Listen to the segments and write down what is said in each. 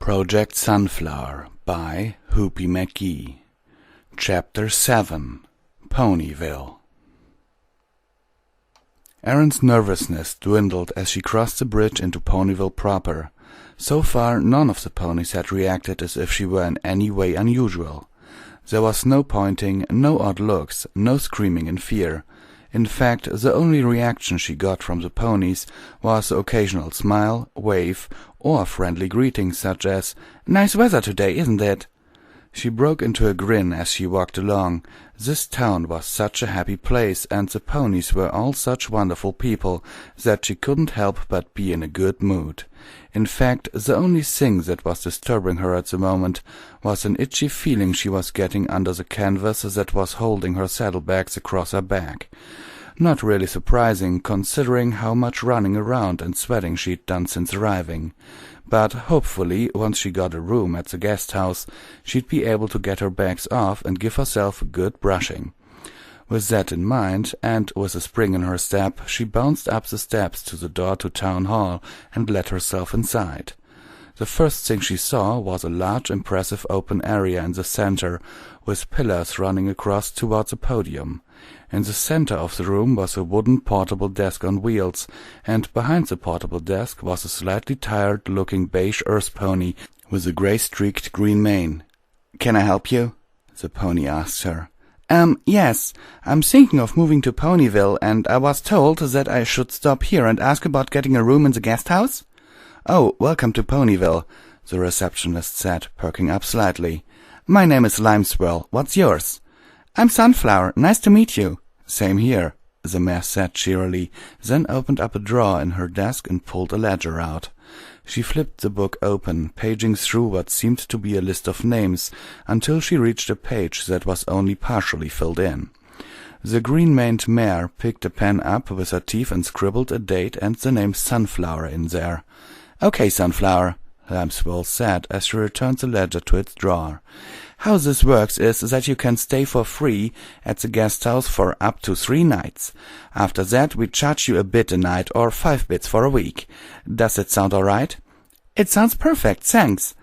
Project Sunflower by Hoopy McGee. Chapter 7 Ponyville. Erin's nervousness dwindled as she crossed the bridge into Ponyville proper. So far, none of the ponies had reacted as if she were in any way unusual. There was no pointing, no odd looks, no screaming in fear. In fact, the only reaction she got from the ponies was the occasional smile, wave, or friendly greeting such as, "Nice weather today, isn't it?" She broke into a grin as she walked along. This town was such a happy place, and the ponies were all such wonderful people, that she couldn't help but be in a good mood. In fact, the only thing that was disturbing her at the moment was an itchy feeling she was getting under the canvas that was holding her saddlebags across her back. Not really surprising, considering how much running around and sweating she'd done since arriving. But hopefully, once she got a room at the guest house, she'd be able to get her bags off and give herself a good brushing. With that in mind, and with a spring in her step, she bounced up the steps to the door to Town Hall and let herself inside. The first thing she saw was a large, impressive open area in the center, with pillars running across towards a podium. In the center of the room was a wooden portable desk on wheels, and behind the portable desk was a slightly tired-looking beige earth pony with a gray-streaked green mane. "Can I help you?" the pony asked her. Yes. I'm thinking of moving to Ponyville, and I was told that I should stop here and ask about getting a room in the guest house." "Oh, welcome to Ponyville," the receptionist said, perking up slightly. "My name is Limeswirl. What's yours?" "I'm Sunflower. Nice to meet you." "Same here," the mayor said cheerily, then opened up a drawer in her desk and pulled a ledger out. She flipped the book open, paging through what seemed to be a list of names, until she reached a page that was only partially filled in. The green-maned mare picked a pen up with her teeth and scribbled a date and the name Sunflower in there. "Okay, Sunflower," Limeswirl said as she returned the ledger to its drawer. "How this works is that you can stay for free at the guest house for up to 3 nights. After that, we charge you a bit a night or 5 bits for a week. Does it sound all right?" "It sounds perfect, thanks."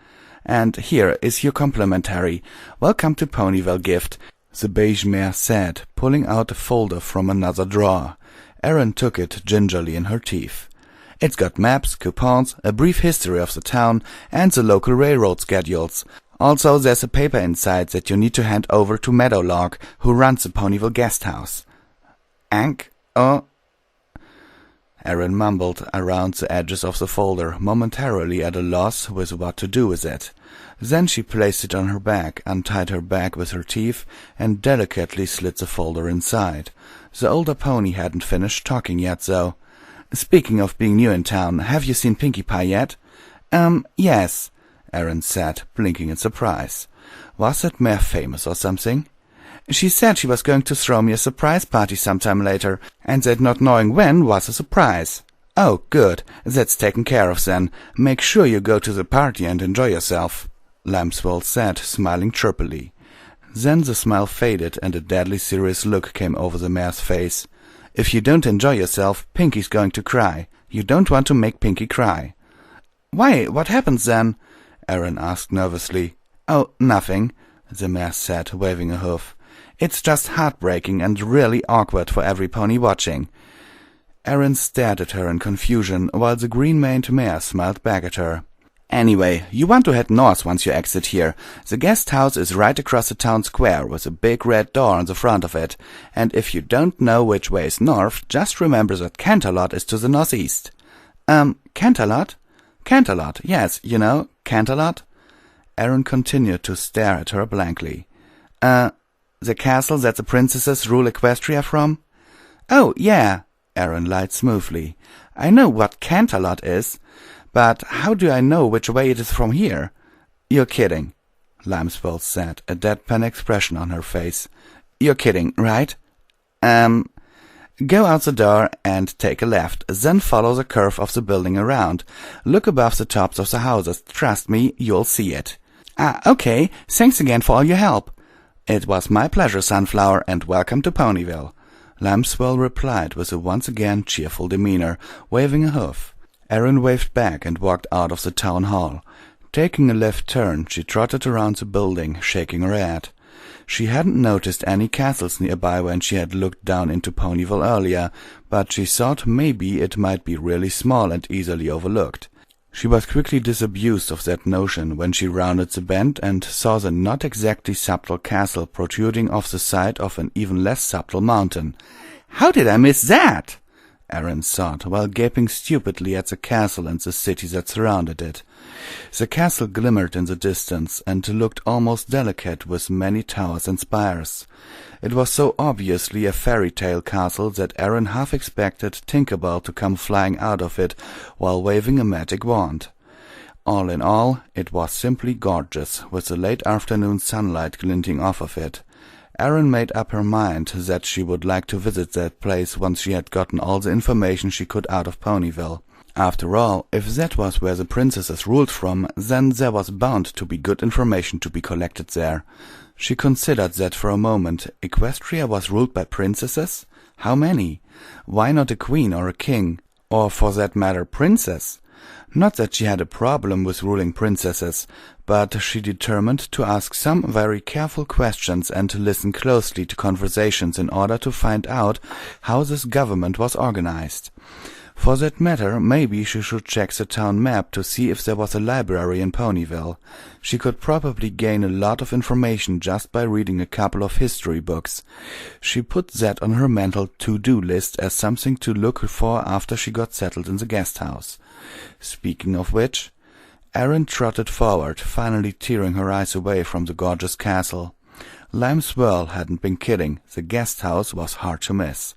"And here is your complimentary Welcome to Ponyville gift," the beige mare said, pulling out a folder from another drawer. Erin took it gingerly in her teeth. "It's got maps, coupons, a brief history of the town, and the local railroad schedules. Also, there's a paper inside that you need to hand over to Meadowlark, who runs the Ponyville guest house." "Ank? Oh?" Erin mumbled around the edges of the folder, momentarily at a loss with what to do with it. Then she placed it on her back, untied her bag with her teeth, and delicately slid the folder inside. The older pony hadn't finished talking yet, though. "Speaking of being new in town, have you seen Pinkie Pie yet?" Yes," Erin said, blinking in surprise. "Was that mare famous or something?" "She said she was going to throw me a surprise party sometime later, and that not knowing when was a surprise." "Oh, good. That's taken care of then. Make sure you go to the party and enjoy yourself," Limeswirl said, smiling chirpily. Then the smile faded and a deadly serious look came over the mare's face. "If you don't enjoy yourself, Pinkie's going to cry. You don't want to make Pinkie cry." "Why, what happens then?" Erin asked nervously. "Oh, nothing," the mare said, waving a hoof. "It's just heartbreaking and really awkward for every pony watching." Erin stared at her in confusion, while the green-maned mare smiled back at her. "Anyway, you want to head north once you exit here. The guest house is right across the town square with a big red door on the front of it. And if you don't know which way is north, just remember that Canterlot is to the northeast." Canterlot?" "Canterlot, yes, you know, Canterlot." Erin continued to stare at her blankly. The castle that the princesses rule Equestria from?" "Oh, yeah," Erin lied smoothly. "I know what Canterlot is. But how do I know which way it is from here?" "You're kidding," Limeswirl said, a deadpan expression on her face. "You're kidding, right?" Go out the door and take a left, then follow the curve of the building around. Look above the tops of the houses. Trust me, you'll see it." "Okay. Thanks again for all your help." "It was my pleasure, Sunflower, and welcome to Ponyville," Limeswirl replied with a once again cheerful demeanor, waving a hoof. Erin waved back and walked out of the town hall. Taking a left turn, she trotted around the building, shaking her head. She hadn't noticed any castles nearby when she had looked down into Ponyville earlier, but she thought maybe it might be really small and easily overlooked. She was quickly disabused of that notion when she rounded the bend and saw the not exactly subtle castle protruding off the side of an even less subtle mountain. "How did I miss that?" Aaron thought, while gaping stupidly at the castle and the city that surrounded it. The castle glimmered in the distance and looked almost delicate with many towers and spires. It was so obviously a fairy tale castle that Aaron half expected Tinker Bell to come flying out of it while waving a magic wand. All in all, it was simply gorgeous, with the late afternoon sunlight glinting off of it. Aaron made up her mind that she would like to visit that place once she had gotten all the information she could out of Ponyville. After all, if that was where the princesses ruled from, then there was bound to be good information to be collected there. She considered that for a moment. Equestria was ruled by princesses? How many? Why not a queen or a king? Or, for that matter, princess? Not that she had a problem with ruling princesses, but she determined to ask some very careful questions and to listen closely to conversations in order to find out how this government was organized. For that matter, maybe she should check the town map to see if there was a library in Ponyville. She could probably gain a lot of information just by reading a couple of history books. She put that on her mental to-do list as something to look for after she got settled in the guest house. Speaking of which, Aaron trotted forward, finally tearing her eyes away from the gorgeous castle. Lime Swirl hadn't been kidding. The guest house was hard to miss.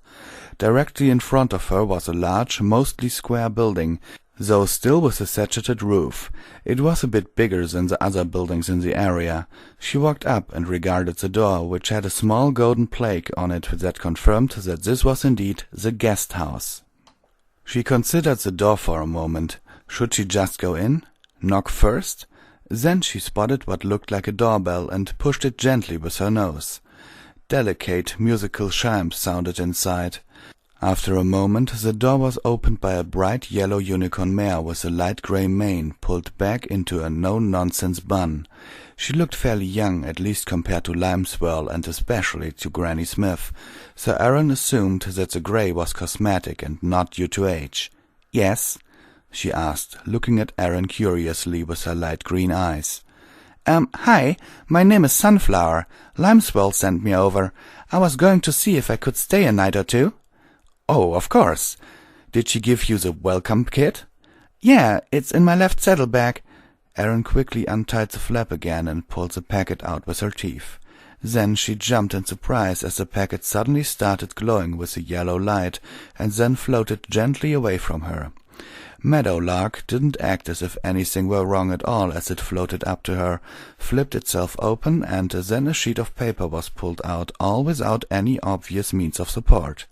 Directly in front of her was a large, mostly square building, though still with a thatched roof. It was a bit bigger than the other buildings in the area. She walked up and regarded the door, which had a small golden plaque on it that confirmed that this was indeed the guest house. She considered the door for a moment. Should she just go in? Knock first? Then she spotted what looked like a doorbell and pushed it gently with her nose. Delicate musical chimes sounded inside. After a moment, the door was opened by a bright yellow unicorn mare with a light grey mane pulled back into a no-nonsense bun. She looked fairly young, at least compared to Lime Swirl and especially to Granny Smith, so Aaron assumed that the grey was cosmetic and not due to age. "Yes?" she asked, looking at Aaron curiously with her light green eyes. Hi, my name is Sunflower. Lime Swirl sent me over. I was going to see if I could stay a night or two." "Oh, of course. Did she give you the welcome kit?" "Yeah, it's in my left saddlebag." Aaron quickly untied the flap again and pulled the packet out with her teeth. Then she jumped in surprise as the packet suddenly started glowing with a yellow light and then floated gently away from her. Meadowlark didn't act as if anything were wrong at all as it floated up to her, flipped itself open, and then a sheet of paper was pulled out, all without any obvious means of support.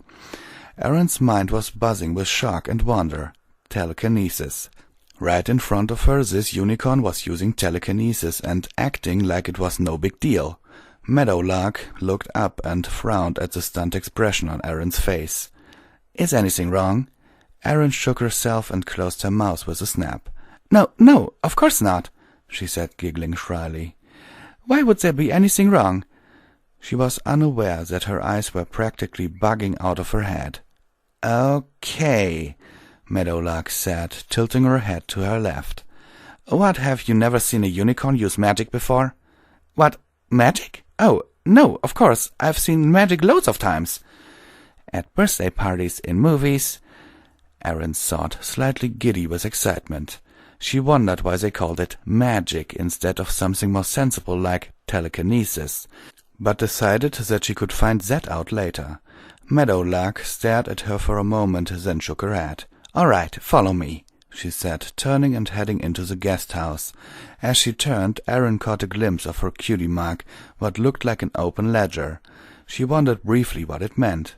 Aaron's mind was buzzing with shock and wonder. Telekinesis. Right in front of her, this unicorn was using telekinesis and acting like it was no big deal. Meadowlark looked up and frowned at the stunned expression on Aaron's face. "Is anything wrong?" Aaron shook herself and closed her mouth with a snap. No, of course not," she said, giggling shyly. "Why would there be anything wrong?" She was unaware that her eyes were practically bugging out of her head. "Okay," Meadowlark said, tilting her head to her left. "What, have you never seen a unicorn use magic before?" "What, magic? Oh, no, of course, I've seen magic loads of times." "At birthday parties, in movies." Aaron thought, slightly giddy with excitement. She wondered why they called it magic instead of something more sensible like telekinesis, but decided that she could find that out later. Meadowlark stared at her for a moment, then shook her head. "All right, follow me," she said, turning and heading into the guest house. As she turned, Aaron caught a glimpse of her cutie mark, what looked like an open ledger. She wondered briefly what it meant.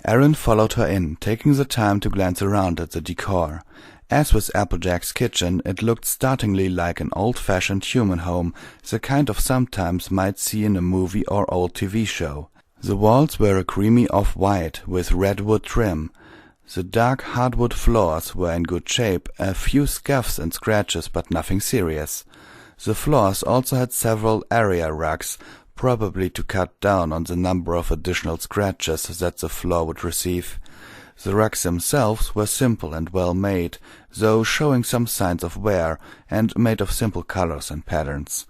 Aaron followed her in, taking the time to glance around at the decor. As with Applejack's kitchen, it looked startlingly like an old-fashioned human home, the kind of sometimes might see in a movie or old TV show. The walls were a creamy off-white with redwood trim. The dark hardwood floors were in good shape, a few scuffs and scratches, but nothing serious. The floors also had several area rugs, probably to cut down on the number of additional scratches that the floor would receive. The rugs themselves were simple and well made, though showing some signs of wear, and made of simple colors and patterns.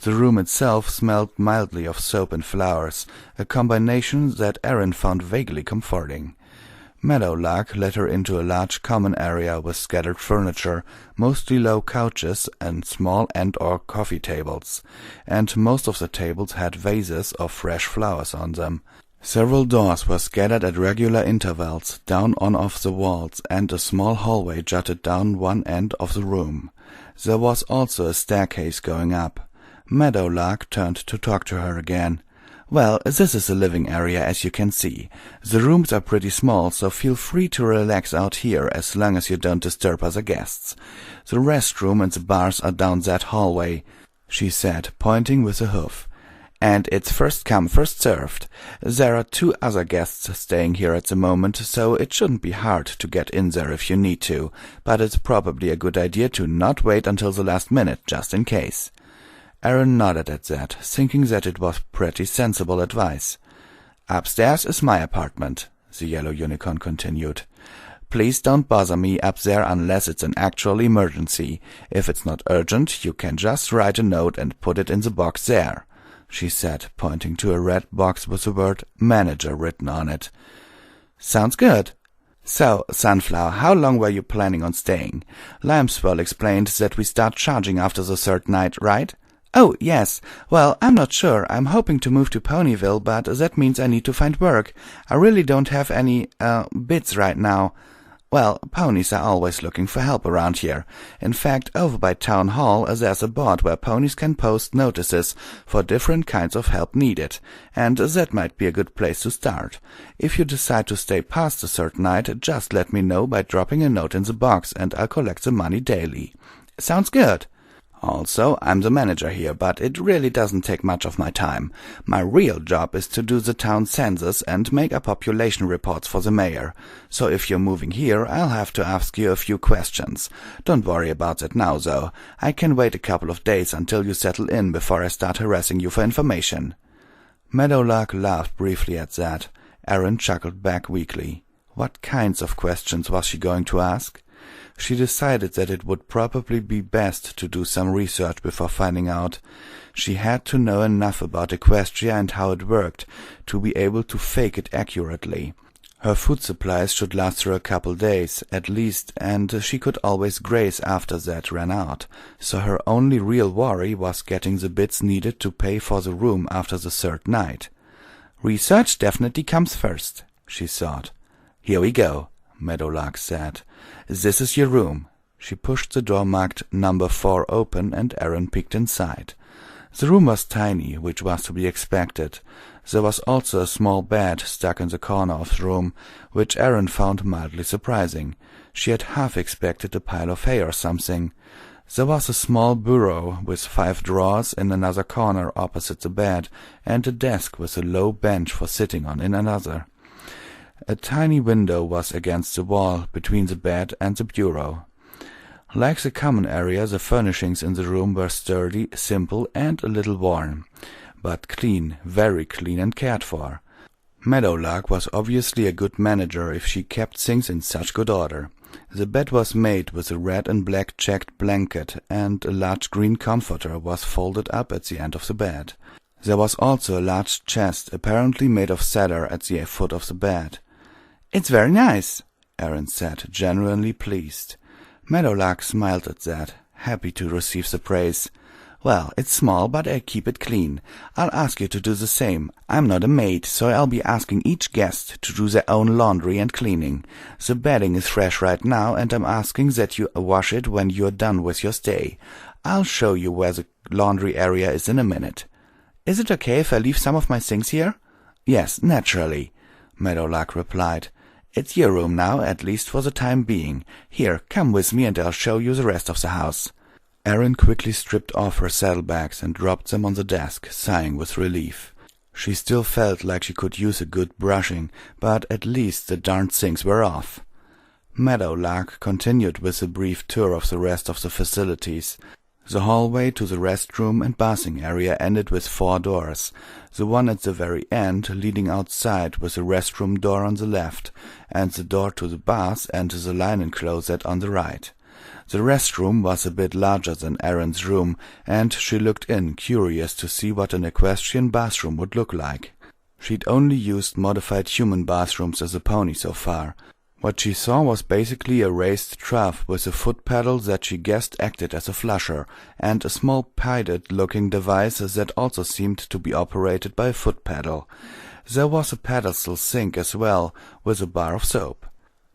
The room itself smelled mildly of soap and flowers, a combination that Erin found vaguely comforting. Meadowlark led her into a large common area with scattered furniture, mostly low couches and small and/or coffee tables, and most of the tables had vases of fresh flowers on them. Several doors were scattered at regular intervals down on of the walls, and a small hallway jutted down one end of the room. There was also a staircase going up. Meadowlark turned to talk to her again. "Well, this is the living area, as you can see. The rooms are pretty small, so feel free to relax out here as long as you don't disturb other guests. The restroom and the bars are down that hallway," she said, pointing with a hoof. "And it's first come, first served. There are 2 other guests staying here at the moment, so it shouldn't be hard to get in there if you need to, but it's probably a good idea to not wait until the last minute, just in case." Erin nodded at that, thinking that it was pretty sensible advice. "Upstairs is my apartment," the yellow unicorn continued. "Please don't bother me up there unless it's an actual emergency. If it's not urgent, you can just write a note and put it in the box there," she said, pointing to a red box with the word "manager" written on it. "Sounds good. So, Sunflower, how long were you planning on staying? Limeswirl explained that we start charging after the 3rd night, right?" "Oh, yes. Well, I'm not sure. I'm hoping to move to Ponyville, but that means I need to find work. I really don't have any, bids right now. Well, ponies are always looking for help around here. In fact, over by Town Hall, there's a board where ponies can post notices for different kinds of help needed, and that might be a good place to start. If you decide to stay past the 3rd night, just let me know by dropping a note in the box, and I'll collect the money daily." "Sounds good." "Also, I'm the manager here, but it really doesn't take much of my time. My real job is to do the town census and make up population reports for the mayor. So if you're moving here, I'll have to ask you a few questions. Don't worry about that now, though. I can wait a couple of days until you settle in before I start harassing you for information." Meadowlark laughed briefly at that. Erin chuckled back weakly. What kinds of questions was she going to ask? She decided that it would probably be best to do some research before finding out. She had to know enough about Equestria and how it worked to be able to fake it accurately. Her food supplies should last her a couple days, at least, and she could always graze after that ran out, so her only real worry was getting the bits needed to pay for the room after the 3rd night. "Research definitely comes first," she thought. "Here we go," Meadowlark said. "This is your room." She pushed the door marked number 4 open, and Erin peeked inside. The room was tiny, which was to be expected. There was also a small bed stuck in the corner of the room, which Erin found mildly surprising. She had half expected a pile of hay or something. There was a small bureau with 5 drawers in another corner opposite the bed, and a desk with a low bench for sitting on in another. A tiny window was against the wall between the bed and the bureau. Like the common area, the furnishings in the room were sturdy, simple, and a little worn, but clean, very clean and cared for. Meadowlark was obviously a good manager if she kept things in such good order. The bed was made with a red and black checked blanket, and a large green comforter was folded up at the end of the bed. There was also a large chest, apparently made of cedar, at the foot of the bed. "It's very nice," Erin said, genuinely pleased. Meadowlark smiled at that, happy to receive the praise. "Well, it's small, but I keep it clean. I'll ask you to do the same. I'm not a maid, so I'll be asking each guest to do their own laundry and cleaning. The bedding is fresh right now, and I'm asking that you wash it when you're done with your stay. I'll show you where the laundry area is in a minute. Is it okay if I leave some of my things here?" "Yes, naturally," Meadowlark replied. "It's your room now, at least for the time being. Here, come with me and I'll show you the rest of the house." Erin quickly stripped off her saddlebags and dropped them on the desk, sighing with relief. She still felt like she could use a good brushing, but at least the darned things were off. Meadowlark continued with a brief tour of the rest of the facilities. The hallway to the restroom and bathing area ended with 4 doors, the one at the very end leading outside with the restroom door on the left, and the door to the bath and the linen closet on the right. The restroom was a bit larger than Erin's room, and she looked in, curious to see what an equestrian bathroom would look like. She'd only used modified human bathrooms as a pony so far. What she saw was basically a raised trough with a foot pedal that she guessed acted as a flusher, and a small pitot-looking device that also seemed to be operated by a foot pedal. There was a pedestal sink as well, with a bar of soap.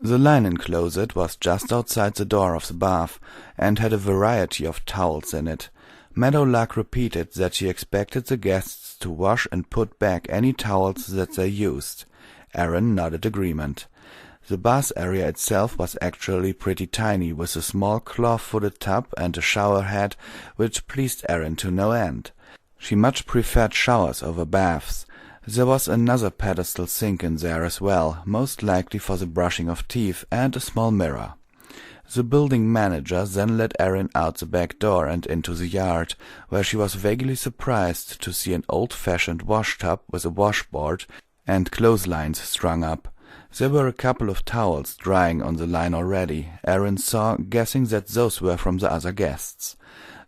The linen closet was just outside the door of the bath, and had a variety of towels in it. Meadowlark repeated that she expected the guests to wash and put back any towels that they used. Erin nodded agreement. The bath area itself was actually pretty tiny, with a small claw-footed tub and a shower head, which pleased Erin to no end. She much preferred showers over baths. There was another pedestal sink in there as well, most likely for the brushing of teeth, and a small mirror. The building manager then led Erin out the back door and into the yard, where she was vaguely surprised to see an old-fashioned washtub with a washboard and clotheslines strung up. There were a couple of towels drying on the line already, Erin saw, guessing that those were from the other guests.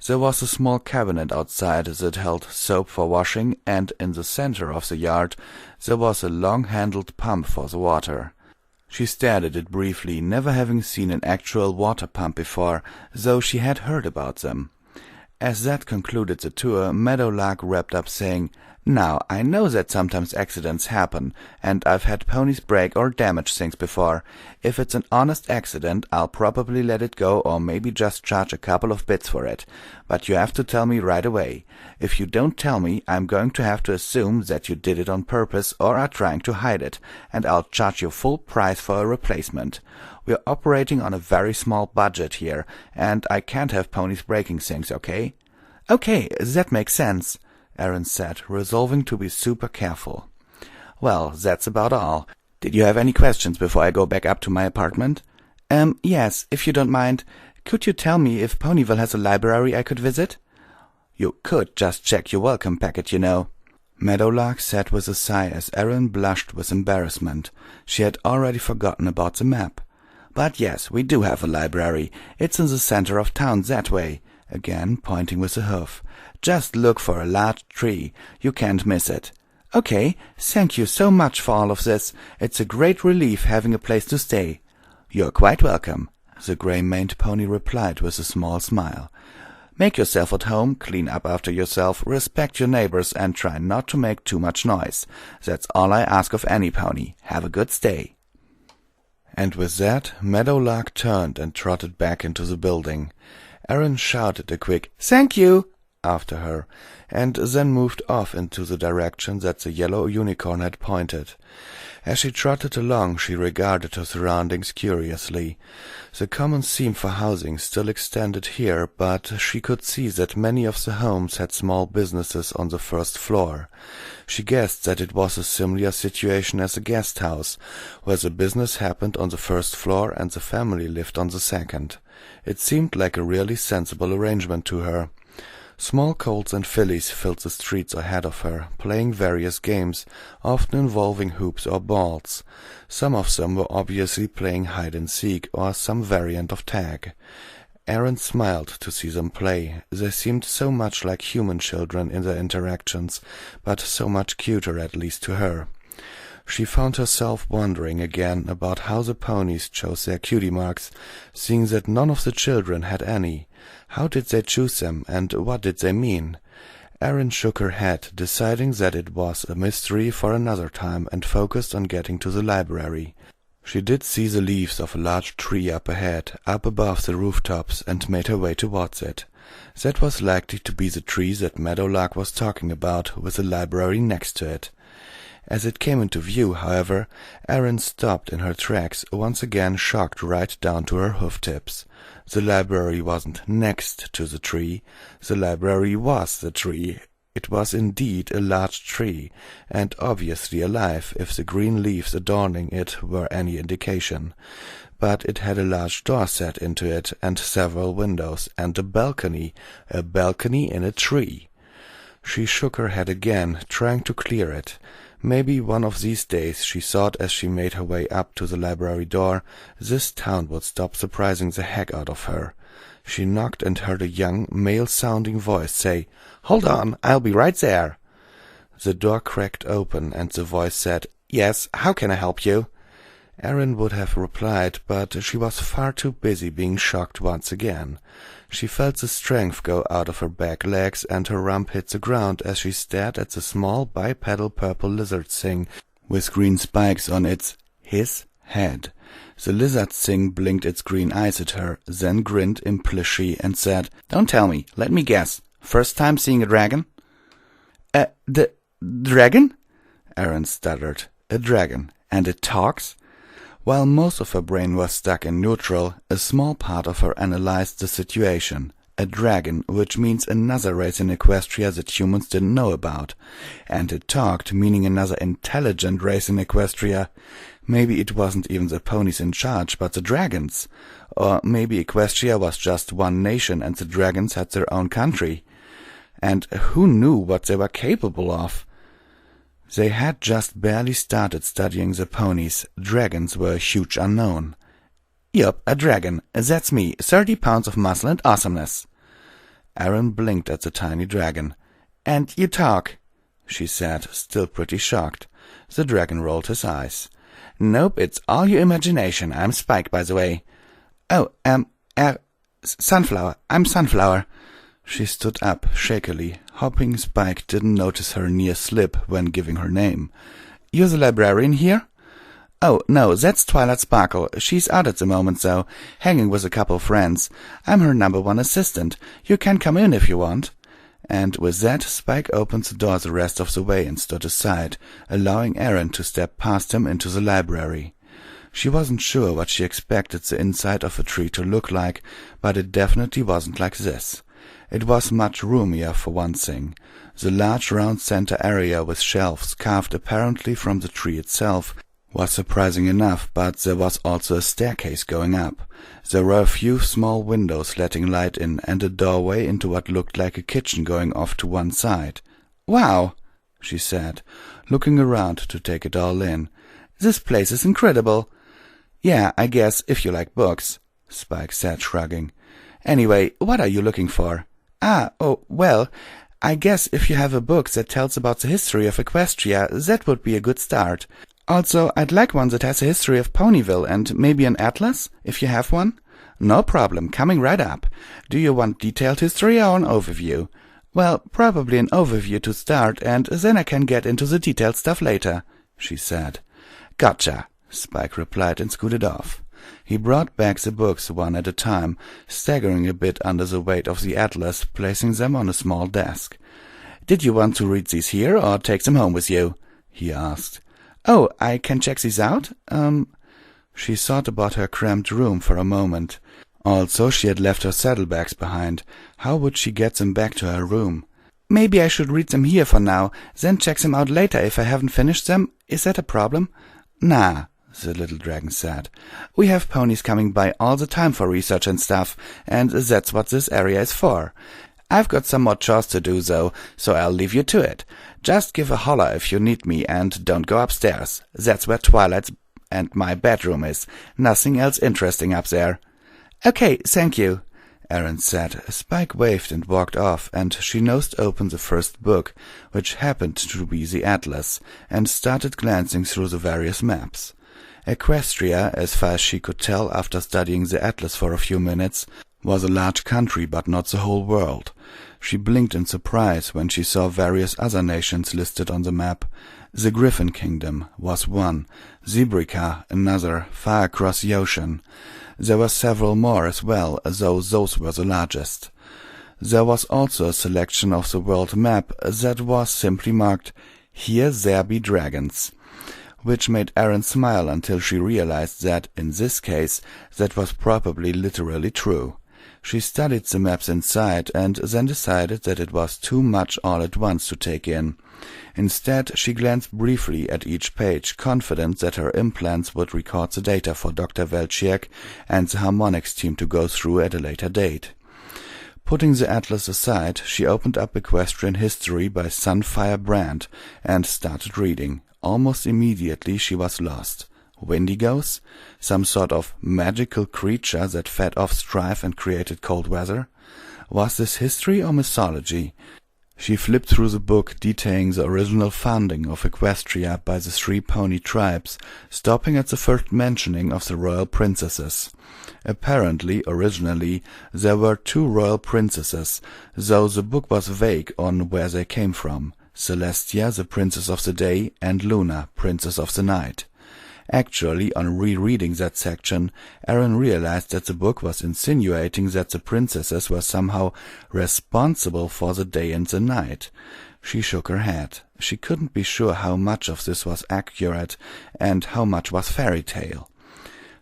There was a small cabinet outside that held soap for washing, and in the center of the yard there was a long-handled pump for the water. She stared at it briefly, never having seen an actual water pump before, though she had heard about them. As that concluded the tour, Meadowlark wrapped up saying, "Now, I know that sometimes accidents happen, and I've had ponies break or damage things before. If it's an honest accident, I'll probably let it go or maybe just charge a couple of bits for it. But you have to tell me right away. If you don't tell me, I'm going to have to assume that you did it on purpose or are trying to hide it, and I'll charge you full price for a replacement. We're operating on a very small budget here, and I can't have ponies breaking things, okay?" "Okay, that makes sense," Erin said, resolving to be super careful. "Well, that's about all. Did you have any questions before I go back up to my apartment?" Yes, if you don't mind. Could you tell me if Ponyville has a library I could visit?" "You could just check your welcome packet, you know," Meadowlark said with a sigh as Erin blushed with embarrassment. She had already forgotten about the map. "But yes, we do have a library. It's in the center of town that way," again pointing with a hoof. "Just look for a large tree. You can't miss it." "Okay, thank you so much for all of this. It's a great relief having a place to stay." "You're quite welcome," the gray-maned pony replied with a small smile. "Make yourself at home, clean up after yourself, respect your neighbors, and try not to make too much noise. That's all I ask of any pony. Have a good stay." And with that, Meadowlark turned and trotted back into the building. Erin shouted a quick "Thank you!" after her, and then moved off into the direction that the yellow unicorn had pointed. As she trotted along, she regarded her surroundings curiously. The common theme for housing still extended here, but she could see that many of the homes had small businesses on the first floor. She guessed that it was a similar situation as a guest house, where the business happened on the first floor and the family lived on the second. It seemed like a really sensible arrangement to her. Small colts and fillies filled the streets ahead of her, playing various games, often involving hoops or balls. Some of them were obviously playing hide-and-seek or some variant of tag. Erin smiled to see them play. They seemed so much like human children in their interactions, but so much cuter, at least to her. She found herself wondering again about how the ponies chose their cutie marks, seeing that none of the children had any. How did they choose them, and what did they mean? Erin shook her head, deciding that it was a mystery for another time, and focused on getting to the library. She did see the leaves of a large tree up ahead, up above the rooftops, and made her way towards it. That was likely to be the tree that Meadowlark was talking about, with the library next to it. As it came into view, however, Erin stopped in her tracks, once again shocked right down to her hoof-tips. The library wasn't next to the tree. The library was the tree. It was indeed a large tree, and obviously alive if the green leaves adorning it were any indication. But it had a large door set into it, and several windows, and a balcony in a tree. She shook her head again, trying to clear it. Maybe one of these days, she thought as she made her way up to the library door, this town would stop surprising the heck out of her. She knocked and heard a young, male-sounding voice say, "Hold on, I'll be right there." The door cracked open, and the voice said, "Yes, how can I help you?" Erin would have replied, but she was far too busy being shocked once again. She felt the strength go out of her back legs, and her rump hit the ground as she stared at the small bipedal purple lizard thing with green spikes on his head. The lizard thing blinked its green eyes at her, then grinned impishly and said, "Don't tell me. Let me guess. First time seeing a dragon?" The dragon?" Erin stuttered. "A dragon. And it talks?" While most of her brain was stuck in neutral, a small part of her analyzed the situation. A dragon, which means another race in Equestria that humans didn't know about. And it talked, meaning another intelligent race in Equestria. Maybe it wasn't even the ponies in charge, but the dragons. Or maybe Equestria was just one nation and the dragons had their own country. And who knew what they were capable of? They had just barely started studying the ponies. Dragons were a huge unknown. "Yup, a dragon. That's me. 30 pounds of muscle and awesomeness." Erin blinked at the tiny dragon. "And you talk," she said, still pretty shocked. The dragon rolled his eyes. "Nope, it's all your imagination. I'm Spike, by the way." "Oh, Sunflower. I'm Sunflower." She stood up, shakily, hoping Spike didn't notice her near slip when giving her name. "You're the librarian here?" "Oh, no, that's Twilight Sparkle. She's out at the moment, though, hanging with a couple of friends. I'm her #1 assistant. You can come in if you want." And with that, Spike opened the door the rest of the way and stood aside, allowing Erin to step past him into the library. She wasn't sure what she expected the inside of a tree to look like, but it definitely wasn't like this. It was much roomier, for one thing. The large round center area with shelves carved apparently from the tree itself was surprising enough, but there was also a staircase going up. There were a few small windows letting light in, and a doorway into what looked like a kitchen going off to one side. "Wow," she said, looking around to take it all in. "This place is incredible." "Yeah, I guess, if you like books," Spike said, shrugging. "Anyway, what are you looking for?" Well, I guess if you have a book that tells about the history of Equestria, that would be a good start. Also, I'd like one that has a history of Ponyville and maybe an atlas, if you have one." "No problem, coming right up. Do you want detailed history or an overview?" "Well, probably an overview to start, and then I can get into the detailed stuff later," she said. "Gotcha," Spike replied and scooted off. He brought back the books one at a time, staggering a bit under the weight of the atlas, placing them on a small desk. "Did you want to read these here, or take them home with you?" he asked. "Oh, I can check these out? She thought about her cramped room for a moment. Also, she had left her saddlebags behind. How would she get them back to her room? "Maybe I should read them here for now, then check them out later if I haven't finished them. Is that a problem?" "Nah," the little dragon said. "We have ponies coming by all the time for research and stuff, and that's what this area is for. I've got some more chores to do, though, so I'll leave you to it. Just give a holler if you need me, and don't go upstairs. That's where Twilight's and my bedroom is. Nothing else interesting up there." "Okay, thank you," Erin said. Spike waved and walked off, and she nosed open the first book, which happened to be the Atlas, and started glancing through the various maps. Equestria, as far as she could tell after studying the atlas for a few minutes, was a large country but not the whole world. She blinked in surprise when she saw various other nations listed on the map. The Griffin Kingdom was one, Zebrica another, far across the ocean. There were several more as well, though those were the largest. There was also a selection of the world map that was simply marked, "Here there be dragons," which made Erin smile until she realized that, in this case, that was probably literally true. She studied the maps inside and then decided that it was too much all at once to take in. Instead, she glanced briefly at each page, confident that her implants would record the data for Dr. Welchiek and the harmonics team to go through at a later date. Putting the atlas aside, she opened up Equestrian History by Sunfire Brand and started reading. Almost immediately she was lost. Wendigos? Some sort of magical creature that fed off strife and created cold weather? Was this history or mythology? She flipped through the book detailing the original founding of Equestria by the 3 pony tribes, stopping at the first mentioning of the royal princesses. Apparently, originally, there were 2 royal princesses, though the book was vague on where they came from: Celestia, the princess of the day, and Luna, princess of the night. Actually, on rereading that section, Aaron realized that the book was insinuating that the princesses were somehow responsible for the day and the night. She shook her head. She couldn't be sure how much of this was accurate and how much was fairy tale.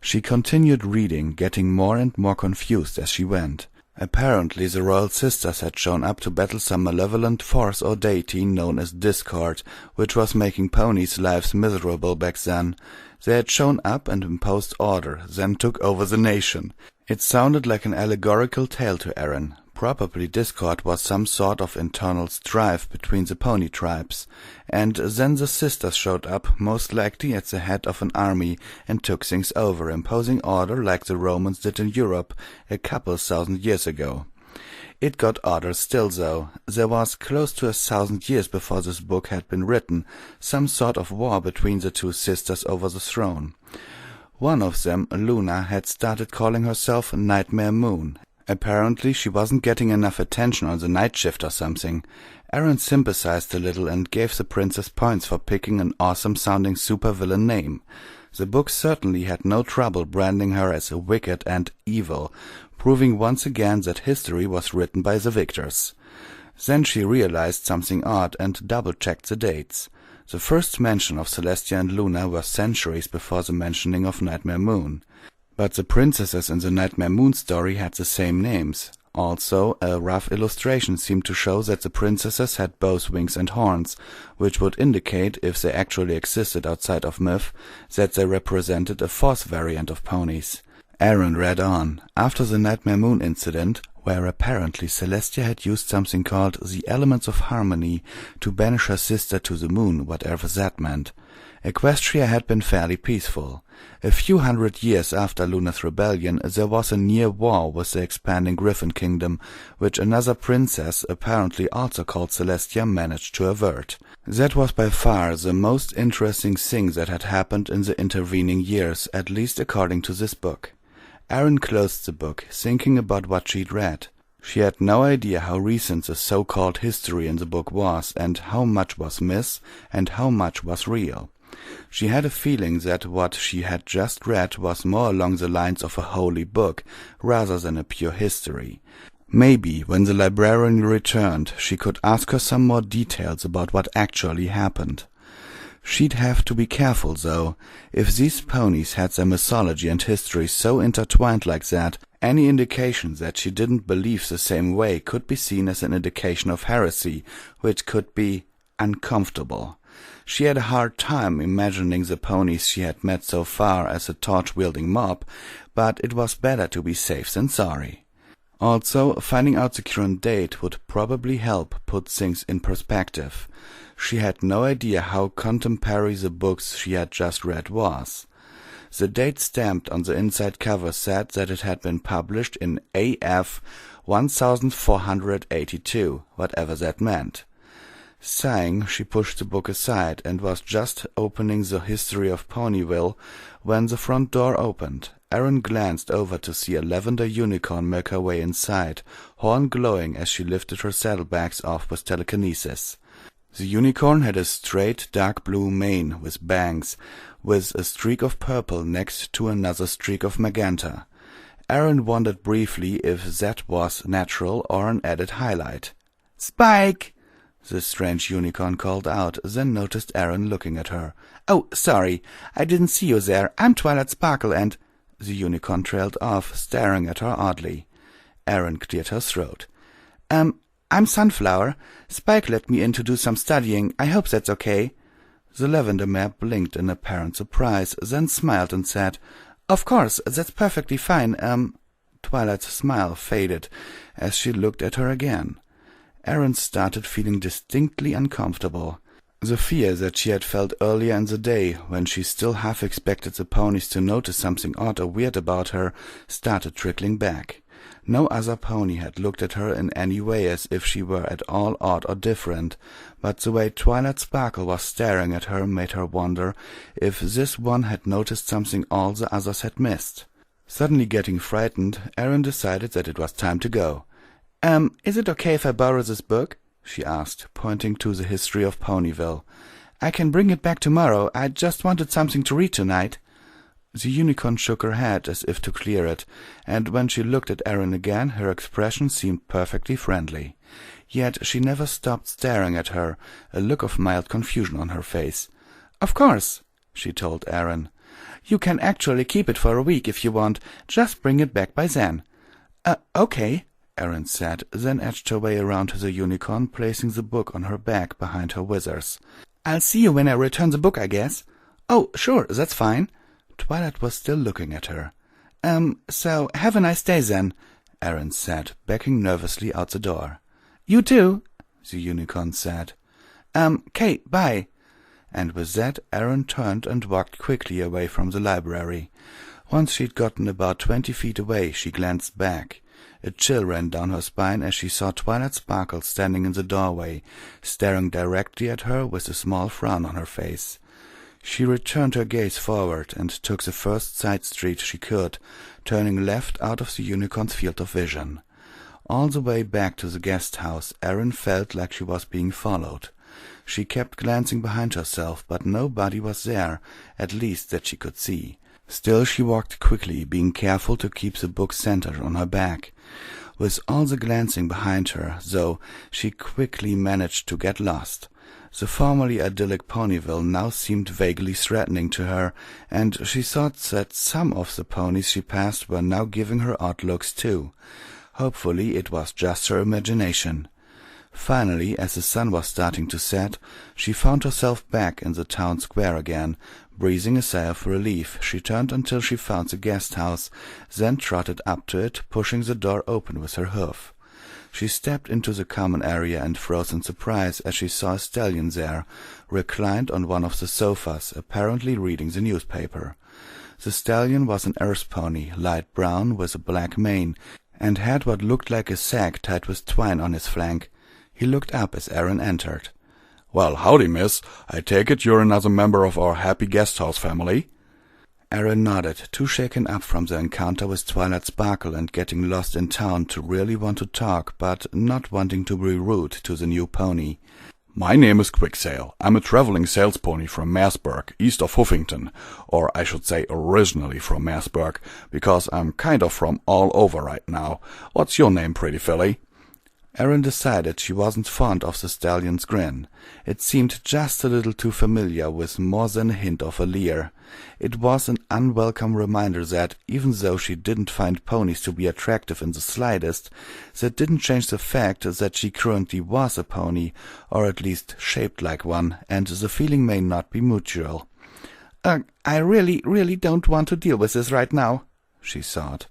She continued reading, getting more and more confused as she went. Apparently the royal sisters had shown up to battle some malevolent force or deity known as Discord, which was making ponies' lives miserable back then. They had shown up and imposed order, then took over the nation. It sounded like an allegorical tale to Aaron. Probably Discord was some sort of internal strife between the pony tribes, and then the sisters showed up, most likely at the head of an army, and took things over, imposing order like the Romans did in Europe a couple thousand years ago. It got odder still, though. There was, close to 1,000 years before this book had been written, some sort of war between the 2 sisters over the throne. One of them, Luna, had started calling herself Nightmare Moon. Apparently she wasn't getting enough attention on the night shift or something. Aaron sympathized a little and gave the princess points for picking an awesome-sounding supervillain name. The book certainly had no trouble branding her as wicked and evil, proving once again that history was written by the victors. Then she realized something odd and double-checked the dates. The first mention of Celestia and Luna were centuries before the mentioning of Nightmare Moon. But the princesses in the Nightmare Moon story had the same names. Also, a rough illustration seemed to show that the princesses had both wings and horns, which would indicate, if they actually existed outside of myth, that they represented a 4th variant of ponies. Aaron read on. After the Nightmare Moon incident, where apparently Celestia had used something called the Elements of Harmony to banish her sister to the moon, whatever that meant, Equestria had been fairly peaceful. A few hundred years after Luna's rebellion, there was a near war with the expanding Griffin Kingdom, which another princess, apparently also called Celestia, managed to avert. That was by far the most interesting thing that had happened in the intervening years, at least according to this book. Aaron closed the book, thinking about what she'd read. She had no idea how recent the so-called history in the book was, and how much was myth, and how much was real. She had a feeling that what she had just read was more along the lines of a holy book, rather than a pure history. Maybe, when the librarian returned, she could ask her some more details about what actually happened. She'd have to be careful, though. If these ponies had their mythology and history so intertwined like that, any indication that she didn't believe the same way could be seen as an indication of heresy, which could be uncomfortable. She had a hard time imagining the ponies she had met so far as a torch-wielding mob, but it was better to be safe than sorry. Also, finding out the current date would probably help put things in perspective. She had no idea how contemporary the books she had just read was. The date stamped on the inside cover said that it had been published in AF 1482, whatever that meant. Sighing, she pushed the book aside and was just opening the history of Ponyville when the front door opened. Aaron glanced over to see a lavender unicorn make her way inside, horn glowing as she lifted her saddlebags off with telekinesis. The unicorn had a straight dark blue mane with bangs, with a streak of purple next to another streak of magenta. Aaron wondered briefly if that was natural or an added highlight. "Spike!" the strange unicorn called out, then noticed Aaron looking at her. "Oh, sorry, I didn't see you there. I'm Twilight Sparkle and—" The unicorn trailed off, staring at her oddly. Erin cleared her throat. I'm Sunflower. Spike let me in to do some studying. I hope that's okay." The lavender mare blinked in apparent surprise, then smiled and said, "Of course, that's perfectly fine. Twilight's smile faded as she looked at her again. Erin started feeling distinctly uncomfortable. The fear that she had felt earlier in the day, when she still half expected the ponies to notice something odd or weird about her, started trickling back. No other pony had looked at her in any way as if she were at all odd or different, but the way Twilight Sparkle was staring at her made her wonder if this one had noticed something all the others had missed. Suddenly getting frightened, Erin decided that it was time to go. Is it okay if I borrow this book?" she asked, pointing to the history of Ponyville. "I can bring it back tomorrow. I just wanted something to read tonight." The unicorn shook her head as if to clear it, and when she looked at Erin again, her expression seemed perfectly friendly. Yet she never stopped staring at her, a look of mild confusion on her face. "Of course," she told Erin. "You can actually keep it for a week if you want. Just bring it back by then." Okay," Erin said, then edged her way around to the unicorn, placing the book on her back behind her withers. "I'll see you when I return the book, I guess." "Oh, sure, that's fine." Twilight was still looking at her. So have a nice day then," Erin said, backing nervously out the door. "You too," the unicorn said. "'Kay, bye." And with that, Erin turned and walked quickly away from the library. Once she'd gotten about 20 feet away, she glanced back. A chill ran down her spine as she saw Twilight Sparkle standing in the doorway, staring directly at her with a small frown on her face. She returned her gaze forward and took the first side street she could, turning left out of the unicorn's field of vision. All the way back to the guest house, Erin felt like she was being followed. She kept glancing behind herself, but nobody was there, at least that she could see. Still she walked quickly, being careful to keep the book centered on her back. With all the glancing behind her, though, she quickly managed to get lost. The formerly idyllic Ponyville now seemed vaguely threatening to her, and she thought that some of the ponies she passed were now giving her odd looks too. Hopefully it was just her imagination. Finally, as the sun was starting to set, she found herself back in the town square again. Breathing a sigh of relief, she turned until she found the guest house, then trotted up to it, pushing the door open with her hoof. She stepped into the common area and froze in surprise as she saw a stallion there, reclined on one of the sofas, apparently reading the newspaper. The stallion was an earth pony, light brown, with a black mane, and had what looked like a sack tied with twine on his flank. He looked up as Erin entered. "Well, howdy, miss. I take it you're another member of our happy guesthouse family?" Erin nodded, too shaken up from the encounter with Twilight Sparkle and getting lost in town to really want to talk, but not wanting to be rude to the new pony. "My name is Quicksail. I'm a traveling sales pony from Marsburg, east of Huffington, or I should say originally from Marsburg, because I'm kind of from all over right now. What's your name, pretty filly?" Erin decided she wasn't fond of the stallion's grin. It seemed just a little too familiar, with more than a hint of a leer. It was an unwelcome reminder that, even though she didn't find ponies to be attractive in the slightest, that didn't change the fact that she currently was a pony, or at least shaped like one, and the feeling may not be mutual. I really don't want to deal with this right now," she thought.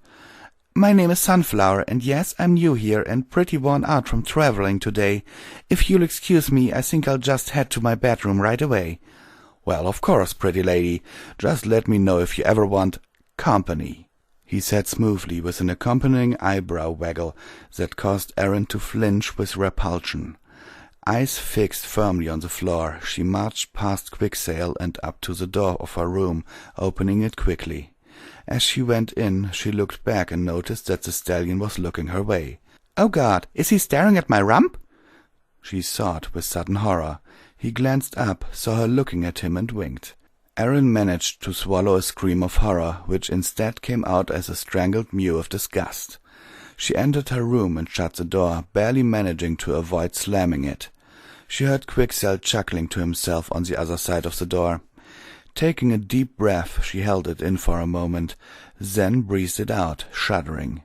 "My name is Sunflower, and yes, I'm new here and pretty worn out from traveling today. If you'll excuse me, I think I'll just head to my bedroom right away." "Well, of course, pretty lady. Just let me know if you ever want company," he said smoothly, with an accompanying eyebrow waggle that caused Erin to flinch with repulsion. Eyes fixed firmly on the floor, she marched past Quicksail and up to the door of her room, opening it quickly. As she went in, she looked back and noticed that the stallion was looking her way. "Oh God, is he staring at my rump?" She thought with sudden horror. He glanced up, saw her looking at him, and winked. Erin managed to swallow a scream of horror, which instead came out as a strangled mew of disgust. She entered her room and shut the door, barely managing to avoid slamming it. She heard Quicksail chuckling to himself on the other side of the door. Taking a deep breath, she held it in for a moment, then breathed it out, shuddering.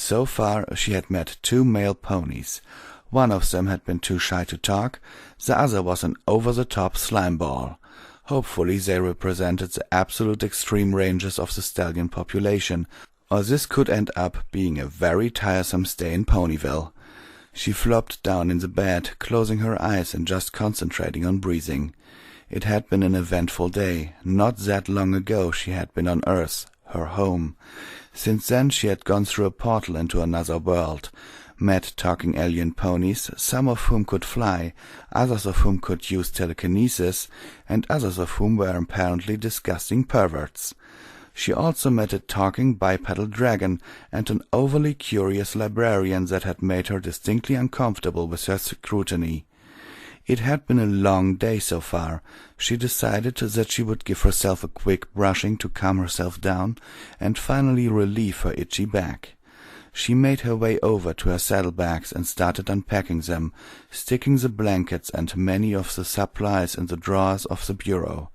So far she had met 2 male ponies. One of them had been too shy to talk, the other was an over-the-top slime ball. Hopefully they represented the absolute extreme ranges of the stallion population, or this could end up being a very tiresome stay in Ponyville. She flopped down in the bed, closing her eyes and just concentrating on breathing. It had been an eventful day. Not that long ago she had been on Earth, her home. Since then she had gone through a portal into another world, met talking alien ponies, some of whom could fly, others of whom could use telekinesis, and others of whom were apparently disgusting perverts. She also met a talking bipedal dragon and an overly curious librarian that had made her distinctly uncomfortable with her scrutiny. It had been a long day so far. She decided that she would give herself a quick brushing to calm herself down and finally relieve her itchy back. She made her way over to her saddlebags and started unpacking them, sticking the blankets and many of the supplies in the drawers of the bureau.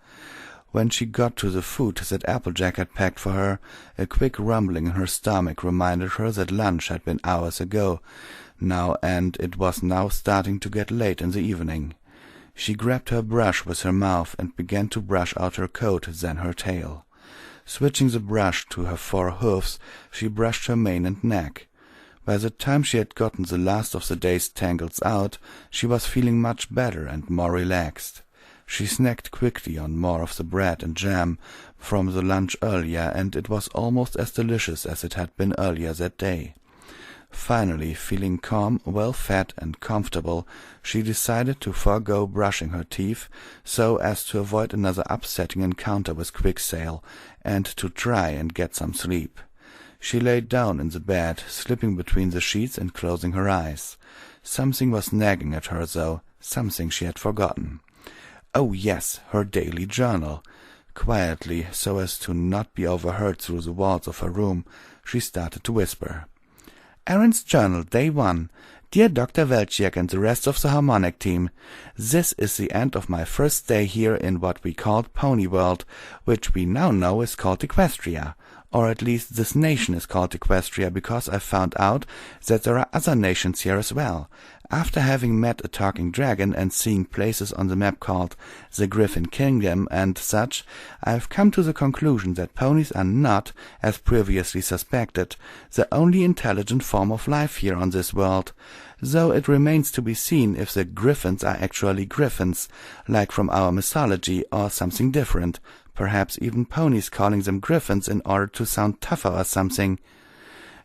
When she got to the food that Applejack had packed for her, a quick rumbling in her stomach reminded her that lunch had been hours ago now, and it was now starting to get late in the evening. She grabbed her brush with her mouth and began to brush out her coat, then her tail. Switching the brush to her 4 hoofs, she brushed her mane and neck. By the time she had gotten the last of the day's tangles out, she was feeling much better and more relaxed. She snacked quickly on more of the bread and jam from the lunch earlier, and it was almost as delicious as it had been earlier that day. Finally, feeling calm, well-fed, and comfortable, she decided to forego brushing her teeth so as to avoid another upsetting encounter with Quicksale, and to try and get some sleep. She lay down in the bed, slipping between the sheets and closing her eyes. Something was nagging at her, though, something she had forgotten. Oh yes, her daily journal. Quietly, so as to not be overheard through the walls of her room, she started to whisper. Aaron's Journal, Day 1. Dear Dr. Welchiak and the rest of the Harmonic team, this is the end of my first day here in what we called Pony World, which we now know is called Equestria. Or at least this nation is called Equestria because I found out that there are other nations here as well. After having met a talking dragon and seeing places on the map called the Griffin Kingdom and such, I have come to the conclusion that ponies are not, as previously suspected, the only intelligent form of life here on this world, though it remains to be seen if the griffins are actually griffins, like from our mythology, or something different, perhaps even ponies calling them griffins in order to sound tougher or something.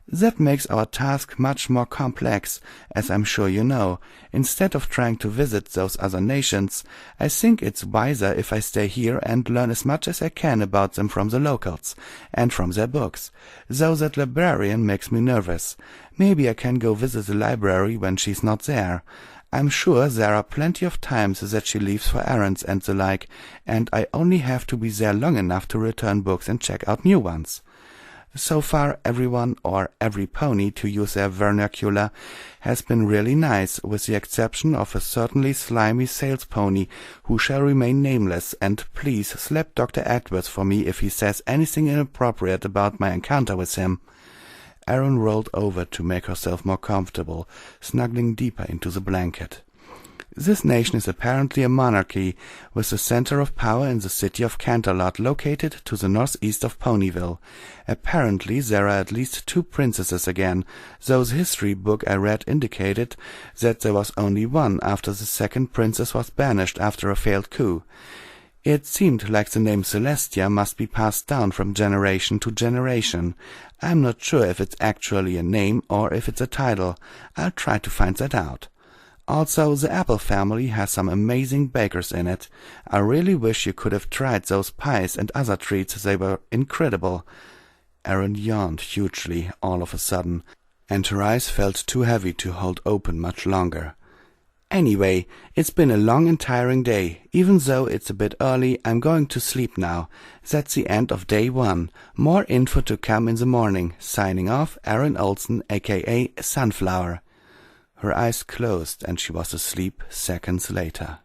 That makes our task much more complex, as I'm sure you know. Instead of trying to visit those other nations, I think it's wiser if I stay here and learn as much as I can about them from the locals, and from their books. Though that librarian makes me nervous. Maybe I can go visit the library when she's not there. I'm sure there are plenty of times that she leaves for errands and the like, and I only have to be there long enough to return books and check out new ones. So far, everyone, or every pony, to use their vernacular, has been really nice, with the exception of a certainly slimy sales pony who shall remain nameless, and please slap Dr. Edwards for me if he says anything inappropriate about my encounter with him. Aaron rolled over to make herself more comfortable, snuggling deeper into the blanket. This nation is apparently a monarchy, with the center of power in the city of Canterlot, located to the northeast of Ponyville. Apparently there are at least 2 princesses again, though the history book I read indicated that there was only one after the second princess was banished after a failed coup. It seemed like the name Celestia must be passed down from generation to generation. I'm not sure if it's actually a name or if it's a title. I'll try to find that out. Also, the Apple family has some amazing bakers in it. I really wish you could have tried those pies and other treats. They were incredible. Aaron yawned hugely all of a sudden, and her eyes felt too heavy to hold open much longer. Anyway, it's been a long and tiring day. Even though it's a bit early, I'm going to sleep now. That's the end of day 1. More info to come in the morning. Signing off, Aaron Olsen, aka Sunflower. Her eyes closed and she was asleep seconds later.